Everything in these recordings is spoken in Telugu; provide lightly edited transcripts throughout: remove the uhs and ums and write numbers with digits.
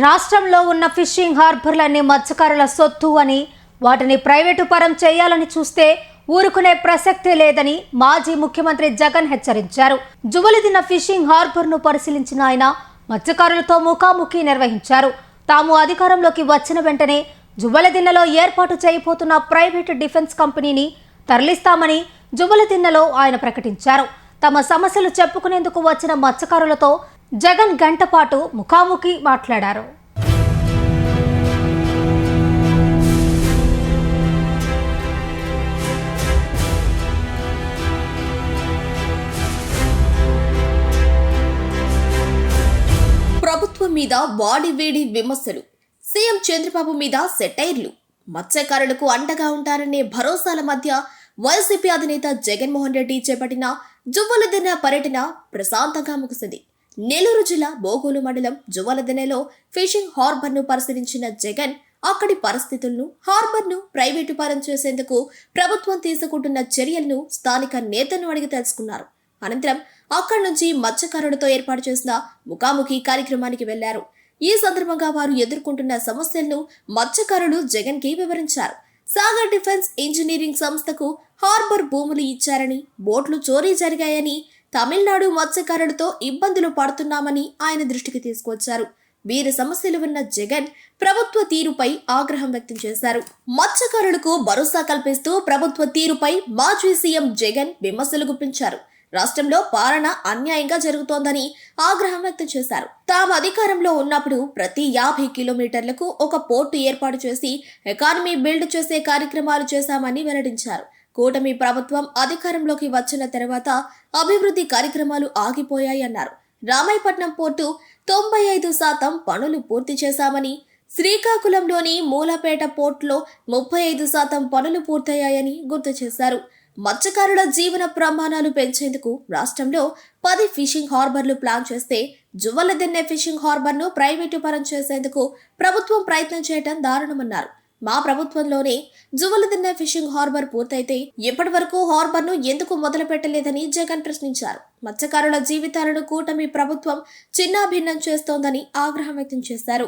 రాష్ట్రంలో ఉన్న ఫిషింగ్ హార్బర్లన్నీ మత్స్యకారుల సొత్తు అని, వాటిని ప్రైవేటు పరం చేయాలని చూస్తే ఊరుకునే ప్రసక్తే లేదని మాజీ ముఖ్యమంత్రి జగన్ హెచ్చరించారు. జువలిదిన్న ఫిషింగ్ హార్బర్ను పరిశీలించిన ఆయన మత్స్యకారులతో ముఖాముఖి నిర్వహించారు. తాము అధికారంలోకి వచ్చిన వెంటనే జువలిదిన్నలో ఏర్పాటు చేయబోతున్న ప్రైవేటు డిఫెన్స్ కంపెనీని తరలిస్తామని జువలిదిన్నలో ఆయన ప్రకటించారు. తమ సమస్యలు చెప్పుకునేందుకు వచ్చిన మత్స్యకారులతో జగన్ గంట పాటు ముఖాముఖి మాట్లాడారు. ప్రభుత్వం మీద వాడివేడి విమర్శలు, సీఎం చంద్రబాబు మీద సెటైర్లు, మత్స్యకారులకు అండగా ఉంటారనే భరోసాల మధ్య వైసీపీ అధినేత జగన్మోహన్ రెడ్డి చేపట్టిన జువ్వలదిన్న పర్యటన ప్రశాంతంగా ముగిసింది. నెల్లూరు జిల్లా బోగోలు మండలం జువ్వలదిన్నలో ఫిషింగ్ హార్బర్ను పరిశీలించిన జగన్ అక్కడి పరిస్థితులను, హార్బర్ను ప్రైవేటు పరం చేసేందుకు ప్రభుత్వం తీసుకుంటున్న చర్యలను స్థానిక నేతలను అడిగి తెలుసుకున్నారు. అనంతరం అక్కడి నుంచి మత్స్యకారులతో ఏర్పాటు చేసిన ముఖాముఖి కార్యక్రమానికి వెళ్లారు. ఈ సందర్భంగా వారు ఎదుర్కొంటున్న సమస్యలను మత్స్యకారులు జగన్ కి వివరించారు. సాగర్ డిఫెన్స్ ఇంజనీరింగ్ సంస్థకు హార్బర్ భూములు ఇచ్చారని, బోట్లు చోరీ జరిగాయని, తమిళనాడు మత్స్యకారులతో ఇబ్బందులు పడుతున్నామని ఆయన దృష్టికి తీసుకొచ్చారు. వీరి సమస్యలు ఉన్న జగన్ ప్రభుత్వ తీరుపై ఆగ్రహం వ్యక్తం చేశారు. మత్స్యకారులకు భరోసా కల్పిస్తూ ప్రభుత్వ తీరుపై మాజీ సీఎం జగన్ విమర్శలు గుప్పించారు. రాష్ట్రంలో పాలన అన్యాయంగా జరుగుతోందని ఆగ్రహం వ్యక్తం చేశారు. తాము అధికారంలో ఉన్నప్పుడు ప్రతి 50 కిలోమీటర్లకు ఒక పోర్టు ఏర్పాటు చేసి ఎకానమీ బిల్డ్ చేసే కార్యక్రమాలు చేశామని వెల్లడించారు. కూటమి ప్రభుత్వం అధికారంలోకి వచ్చిన తర్వాత అభివృద్ధి కార్యక్రమాలు ఆగిపోయాయన్నారు. రామాయపట్నం పోర్టు 95% పనులు పూర్తి చేశామని, శ్రీకాకుళంలోని మూలపేట పోర్టులో 35% పనులు పూర్తయ్యాయని గుర్తు చేశారు. మత్స్యకారుల జీవన ప్రమాణాలు పెంచేందుకు రాష్ట్రంలో 10 ఫిషింగ్ హార్బర్లు ప్లాన్ చేస్తే జువ్వలదిన్నె ఫిషింగ్ హార్బర్ను ప్రైవేటు పరం చేసేందుకు ప్రభుత్వం ప్రయత్నం చేయడం దారుణమన్నారు. మా ప్రభుత్వంలోనే జువ్వలదిన్నె ఫిషింగ్ హార్బర్ పూర్తయితే ఇప్పటి వరకు హార్బర్ను ఎందుకు మొదలు పెట్టలేదని జగన్ ప్రశ్నించారు. మత్స్యకారుల జీవితాలను కూటమి ప్రభుత్వం చిన్నాభిన్నం చేస్తోందని ఆగ్రహం వ్యక్తం చేశారు.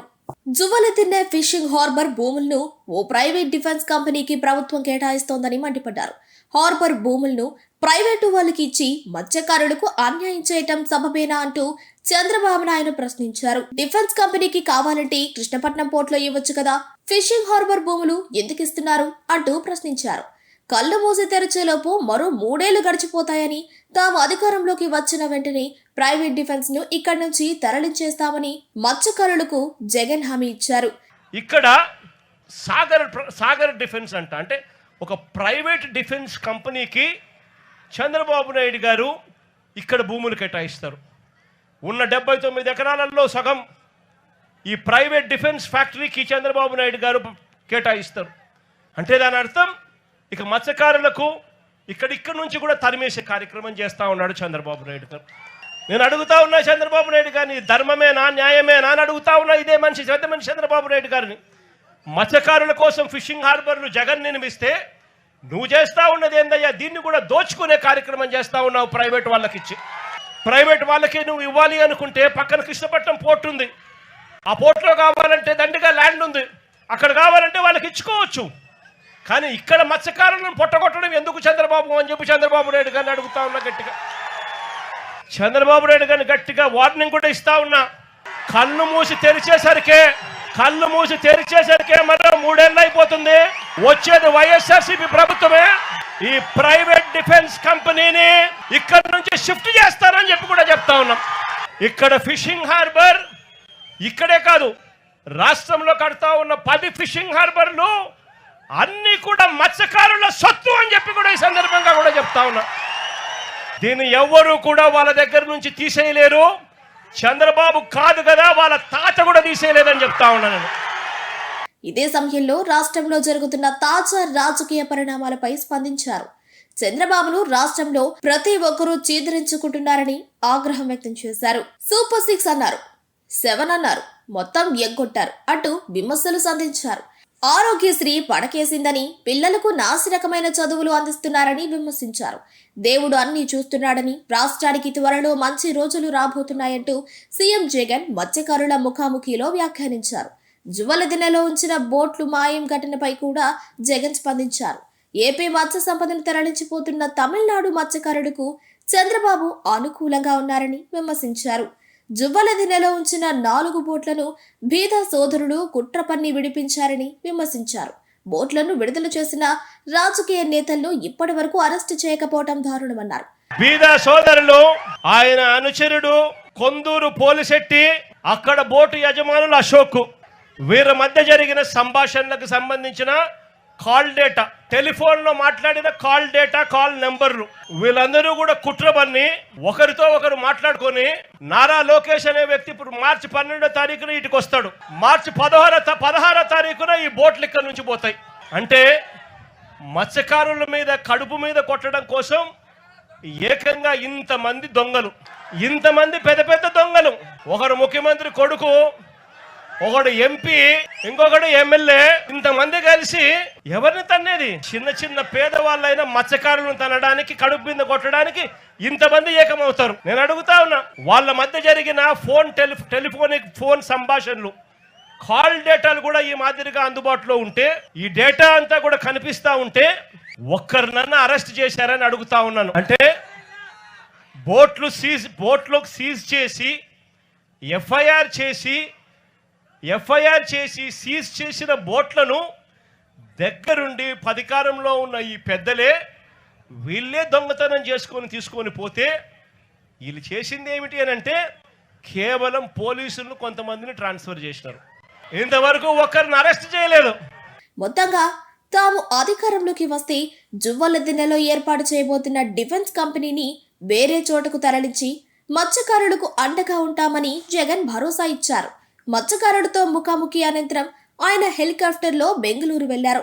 జువ్వలదిన్నె ఫిషింగ్ హార్బర్ భూములను ఓ ప్రైవేట్ డిఫెన్స్ కంపెనీకి ప్రభుత్వం కేటాయిస్తోందని మండిపడ్డారు. హార్బర్ భూములను ప్రైవేటు వాళ్ళకి ఇచ్చి మత్స్యకారులకు అన్యాయం చేయటం సబబేనా అంటూ చంద్రబాబు నాయుడు ప్రశ్నించారు. డిఫెన్స్ కంపెనీకి కావాలంటే కృష్ణపట్నం పోర్టులో ఇవ్వచ్చు కదా, ఫిషింగ్ హార్బర్ భూములు ఎందుకు ఇస్తున్నారు అంటూ ప్రశ్నించారు. కళ్ళు మూసి తెరిచేలోపు మరో 3 ఏళ్లు గడిచిపోతాయని, తాము అధికారంలోకి వచ్చిన వెంటనే ప్రైవేట్ డిఫెన్స్ ను ఇక్కడి నుంచి తరలించేస్తామని మత్స్యకారులకు జగన్ హామీ ఇచ్చారు. ఇక్కడ సాగర్ డిఫెన్స్ అంటే ఒక ప్రైవేట్ డిఫెన్స్ కంపెనీకి చంద్రబాబు నాయుడు గారు ఇక్కడ భూములు కేటాయిస్తారు. ఉన్న 79 ఎకరాలలో సగం ఈ ప్రైవేట్ డిఫెన్స్ ఫ్యాక్టరీకి చంద్రబాబు నాయుడు గారు కేటాయిస్తారు. అంటే దాని అర్థం ఇక మత్స్యకారులకు ఇక్కడి నుంచి కూడా తరిమేసే కార్యక్రమం చేస్తూ ఉన్నాడు చంద్రబాబు నాయుడు గారు. నేను అడుగుతా ఉన్నా చంద్రబాబు నాయుడు గారిని, ధర్మమేనా న్యాయమేనా అని అడుగుతా ఉన్నా ఇదే మనిషి చంద్రబాబు నాయుడు గారిని. మత్స్యకారుల కోసం ఫిషింగ్ హార్బర్లు జగన్ నిర్మిస్తే నువ్వు చేస్తా ఉన్నది ఏందయ్యా, దీన్ని కూడా దోచుకునే కార్యక్రమం చేస్తా ఉన్నావు ప్రైవేట్ వాళ్ళకి ఇచ్చి. ప్రైవేట్ వాళ్ళకి నువ్వు ఇవ్వాలి అనుకుంటే పక్కన కృష్ణపట్నం పోర్టు ఉంది, ఆ పోర్టులో కావాలంటే దండిగా ల్యాండ్ ఉంది, అక్కడ కావాలంటే వాళ్ళకి ఇచ్చుకోవచ్చు. కానీ ఇక్కడ మత్స్యకారులను పొట్టగొట్టడం ఎందుకు చంద్రబాబు అని చెప్పి చంద్రబాబు నాయుడు గారిని అడుగుతా ఉన్నా గట్టిగా. చంద్రబాబు నాయుడు గారిని గట్టిగా వార్నింగ్ కూడా ఇస్తా ఉన్నా. కళ్ళు మూసి తెరిచేసరికే మరో 3 ఏళ్ళు అయిపోతుంది. వచ్చేది వైఎస్ఆర్సీపీ ప్రభుత్వమే. ఈ ప్రైవేట్ డిఫెన్స్ కంపెనీని ఇక్కడ నుంచి షిఫ్ట్ చేస్తారని చెప్పి కూడా చెప్తా ఉన్నాం. ఇక్కడ ఫిషింగ్ హార్బర్ ఇక్కడే కాదు, రాష్ట్రంలో కడతా ఉన్న 10 ఫిషింగ్ హార్బర్లు అన్ని కూడా మత్స్యకారుల సొత్తు అని చెప్పి కూడా ఈ సందర్భంగా కూడా చెప్తా ఉన్నా. దీన్ని ఎవ్వరూ కూడా వాళ్ళ దగ్గర నుంచి తీసేయలేరు. చంద్రబాబు కాదు కదా, వాళ్ళ తాత కూడా తీసేయలేదని చెప్తా ఉన్నాను. ఇదే సమయంలో రాష్ట్రంలో జరుగుతున్న తాజా రాజకీయ పరిణామాలపై స్పందించారు. చంద్రబాబును రాష్ట్రంలో ప్రతి ఒక్కరూ చీదరించుకుంటున్నారని ఆగ్రహం వ్యక్తం చేశారు. సూపర్ 6 అన్నారు, 7 అన్నారు, మొత్తం ఎగ్గొట్టారు అంటూ విమర్శలు సంధించారు. ఆరోగ్యశ్రీ పడకేసిందని, పిల్లలకు నాసిరకమైన చదువులు అందిస్తున్నారని విమర్శించారు. దేవుడు అన్నీ చూస్తున్నాడని, రాష్ట్రానికి త్వరలో మంచి రోజులు రాబోతున్నాయంటూ సీఎం జగన్ మత్స్యకారుల ముఖాముఖిలో వ్యాఖ్యానించారు. జువ్వలదిన్నెలో ఉంచిన బోట్లు మాయం ఘటనపై కూడా జగన్ స్పందించారు. ఏపీ మత్స్య సంపదను తరలించిపోతున్న తమిళనాడు మత్స్యకారులకు చంద్రబాబు అనుకూలంగా ఉన్నారని విమర్శించారు. జువ్వలదిన్నెలో ఉంచిన 4 బోట్లను బీదా సోదరులు కుట్ర పన్ని విడిపించారని విమర్శించారు. బోట్లను విడుదల చేసిన రాజకీయ నేతలను ఇప్పటి వరకు అరెస్టు చేయకపోవడం దారుణమన్నారు. బీదా సోదరులు, ఆయన అనుచరుడు కొందూరు పోలిశెట్టి, అక్కడ బోటు యజమానులు అశోక్, వీరి మధ్య జరిగిన సంభాషణలకు సంబంధించిన కాల్ డేటా, టెలిఫోన్ లో మాట్లాడిన కాల్ డేటా, కాల్ నెంబర్లు, వీళ్ళందరూ కూడా కుట్రబన్ని ఒకరితో ఒకరు మాట్లాడుకొని నారా లోకేష్ అనే వ్యక్తి ఇప్పుడు మార్చి 12వ తారీఖున ఇటుకు వస్తాడు. మార్చి 16వ తారీఖున ఈ బోట్లు ఇక్కడ నుంచి పోతాయి. అంటే మత్స్యకారుల మీద కడుపు మీద కొట్టడం కోసం ఏకంగా ఇంతమంది దొంగలు, ఇంతమంది పెద్ద పెద్ద దొంగలు, ఒకరు ముఖ్యమంత్రి కొడుకు, ఒకడు ఎంపీ, ఇంకొకడు ఎమ్మెల్యే, ఇంతమంది కలిసి ఎవరిని తన్నేది? చిన్న చిన్న పేదవాళ్ళైనా మత్స్యకారులను తనడానికి, కడుపు మీద కొట్టడానికి ఇంతమంది ఏకమవుతారు. నేను అడుగుతా ఉన్నా, వాళ్ళ మధ్య జరిగిన టెలిఫోనిక్ ఫోన్ సంభాషణలు, కాల్ డేటాలు కూడా ఈ మాదిరిగా అందుబాటులో ఉంటే, ఈ డేటా అంతా కూడా కనిపిస్తా ఉంటే ఒక్కరినన్నా అరెస్ట్ చేశారని అడుగుతా ఉన్నాను. అంటే బోట్లు సీజ్ చేసి ఎఫ్ఐఆర్ చేసి సీజ్ చేసిన బోట్లను దగ్గరుండి అధికారంలో ఉన్న ఈ పెద్దలే వీళ్ళే దొంగతనం తీసుకొని పోతే వీళ్ళు చేసింది ఏమిటి అని అంటే కేవలం పోలీసులను కొంతమందిని ట్రాన్స్ఫర్ చేసినారు. ఇంతవరకు ఒక్కరిని అరెస్ట్ చేయలేదు. మొత్తంగా తాము అధికారంలోకి వస్తే జువ్వలదిన్నెలో ఏర్పాటు చేయబోతున్న డిఫెన్స్ కంపెనీని వేరే చోటకు తరలించి మత్స్యకారులకు అండగా ఉంటామని జగన్ భరోసా ఇచ్చారు. మత్స్యకారుడితో ముఖాముఖి అనంతరం ఆయన హెలికాప్టర్లో బెంగళూరు వెళ్లారు.